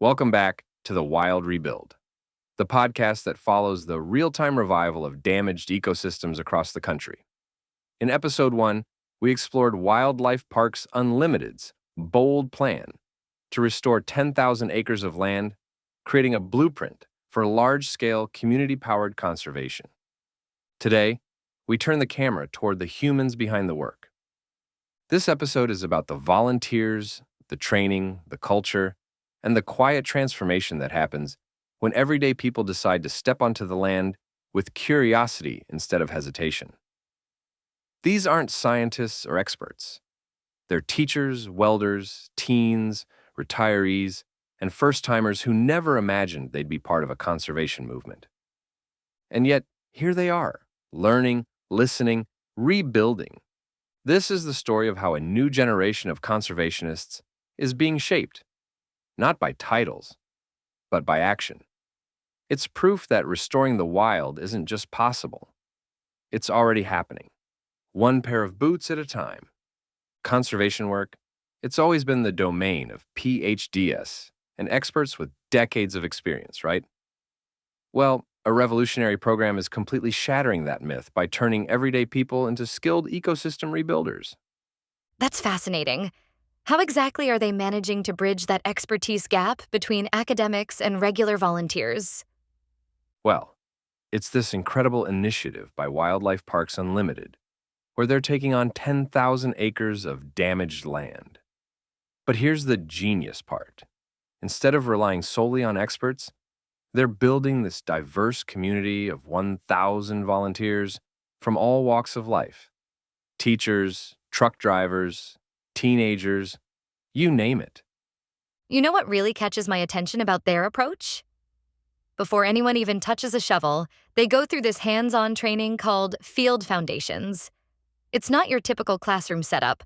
Welcome back to The Wild Rebuild, the podcast that follows the real time revival of damaged ecosystems across the country. In episode 1, we explored Wildlife Parks Unlimited's bold plan to restore 10,000 acres of land, creating a blueprint for large scale community powered conservation. Today, we turn the camera toward the humans behind the work. This episode is about the volunteers, the training, the culture, and the quiet transformation that happens when everyday people decide to step onto the land with curiosity instead of hesitation. These aren't scientists or experts. They're teachers, welders, teens, retirees, and first-timers who never imagined they'd be part of a conservation movement. And yet, here they are, learning, listening, rebuilding. This is the story of how a new generation of conservationists is being shaped, not by titles, but by action. It's proof that restoring the wild isn't just possible. It's already happening, one pair of boots at a time. Conservation work, it's always been the domain of PhDs and experts with decades of experience, right? Well, a revolutionary program is completely shattering that myth by turning everyday people into skilled ecosystem rebuilders. That's fascinating. How exactly are they managing to bridge that expertise gap between academics and regular volunteers? Well, it's this incredible initiative by Wildlife Parks Unlimited, where they're taking on 10,000 acres of damaged land. But here's the genius part. Instead of relying solely on experts, they're building this diverse community of 1,000 volunteers from all walks of life. Teachers, truck drivers, teenagers, you name it. You know what really catches my attention about their approach? Before anyone even touches a shovel, they go through this hands-on training called field foundations. It's not your typical classroom setup.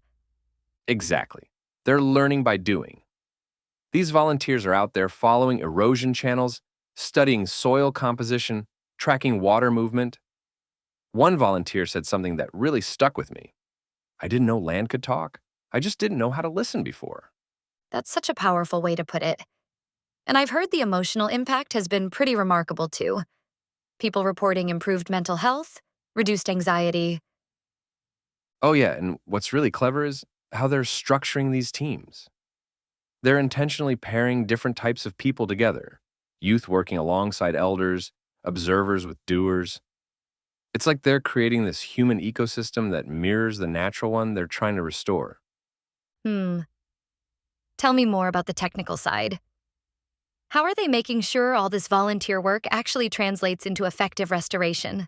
Exactly. They're learning by doing. These volunteers are out there following erosion channels, studying soil composition, tracking water movement. One volunteer said something that really stuck with me. I didn't know land could talk. I just didn't know how to listen before. That's such a powerful way to put it. And I've heard the emotional impact has been pretty remarkable too. People reporting improved mental health, reduced anxiety. Oh, yeah, and what's really clever is how they're structuring these teams. They're intentionally pairing different types of people together, youth working alongside elders, observers with doers. It's like they're creating this human ecosystem that mirrors the natural one they're trying to restore. Hmm. Tell me more about the technical side. How are they making sure all this volunteer work actually translates into effective restoration?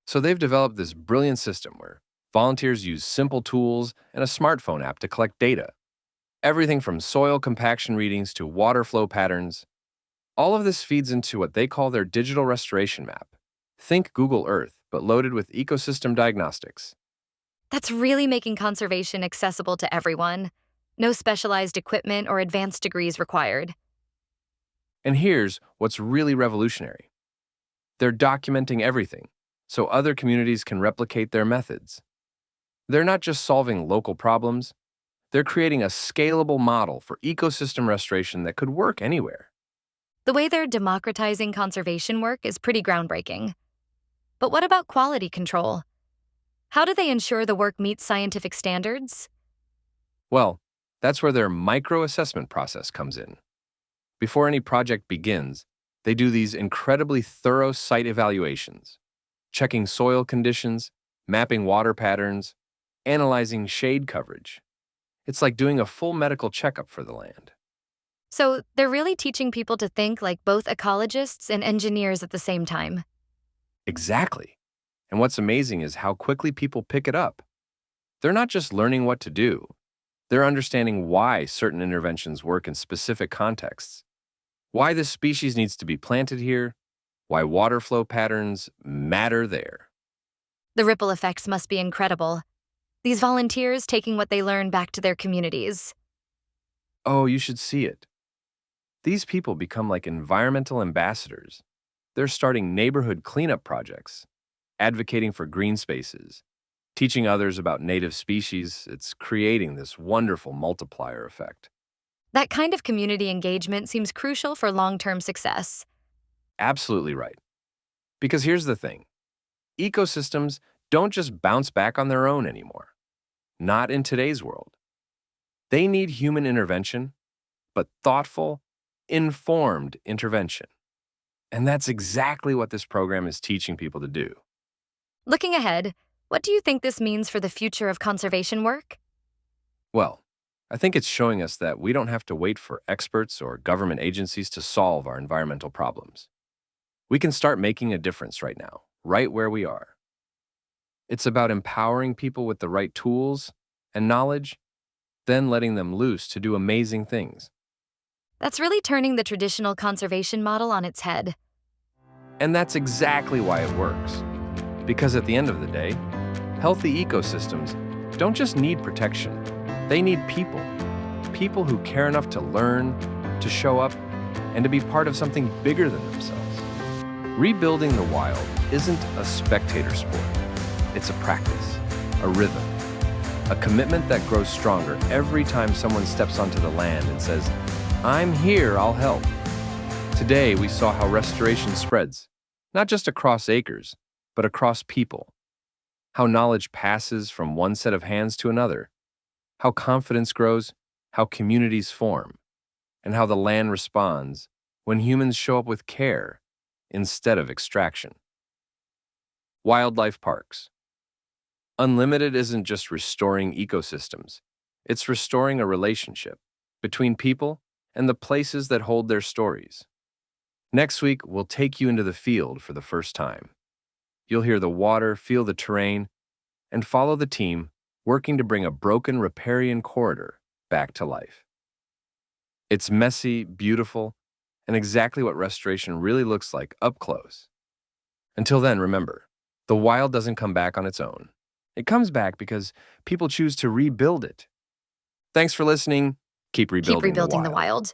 So they've developed this brilliant system where volunteers use simple tools and a smartphone app to collect data. Everything from soil compaction readings to water flow patterns. All of this feeds into what they call their digital restoration map. Think Google Earth, but loaded with ecosystem diagnostics. That's really making conservation accessible to everyone. No specialized equipment or advanced degrees required. And here's what's really revolutionary. They're documenting everything, so other communities can replicate their methods. They're not just solving local problems, they're creating a scalable model for ecosystem restoration that could work anywhere. The way they're democratizing conservation work is pretty groundbreaking. But what about quality control? How do they ensure the work meets scientific standards? Well, that's where their micro-assessment process comes in. Before any project begins, they do these incredibly thorough site evaluations, checking soil conditions, mapping water patterns, analyzing shade coverage. It's like doing a full medical checkup for the land. So they're really teaching people to think like both ecologists and engineers at the same time. Exactly. And what's amazing is how quickly people pick it up. They're not just learning what to do, they're understanding why certain interventions work in specific contexts, why this species needs to be planted here, why water flow patterns matter there. The ripple effects must be incredible. These volunteers taking what they learn back to their communities. Oh, you should see it. These people become like environmental ambassadors. They're starting neighborhood cleanup projects, advocating for green spaces, teaching others about native species. It's creating this wonderful multiplier effect. That kind of community engagement seems crucial for long-term success. Absolutely right. Because here's the thing. Ecosystems don't just bounce back on their own anymore. Not in today's world. They need human intervention, but thoughtful, informed intervention. And that's exactly what this program is teaching people to do. Looking ahead, what do you think this means for the future of conservation work? Well, I think it's showing us that we don't have to wait for experts or government agencies to solve our environmental problems. We can start making a difference right now, right where we are. It's about empowering people with the right tools and knowledge, then letting them loose to do amazing things. That's really turning the traditional conservation model on its head. And that's exactly why it works. Because at the end of the day, healthy ecosystems don't just need protection, they need people. People who care enough to learn, to show up, and to be part of something bigger than themselves. Rebuilding the wild isn't a spectator sport. It's a practice, a rhythm, a commitment that grows stronger every time someone steps onto the land and says, "I'm here, I'll help." Today, we saw how restoration spreads, not just across acres, but across people. How knowledge passes from one set of hands to another. How confidence grows, how communities form, and how the land responds when humans show up with care instead of extraction. Wildlife parks. Unlimited isn't just restoring ecosystems, it's restoring a relationship between people and the places that hold their stories. Next week, we'll take you into the field for the first time. You'll hear the water, feel the terrain, and follow the team working to bring a broken riparian corridor back to life. It's messy, beautiful, and exactly what restoration really looks like up close. Until then, remember, the wild doesn't come back on its own. It comes back because people choose to rebuild it. Thanks for listening. Keep Keep rebuilding the rebuilding the wild. wild.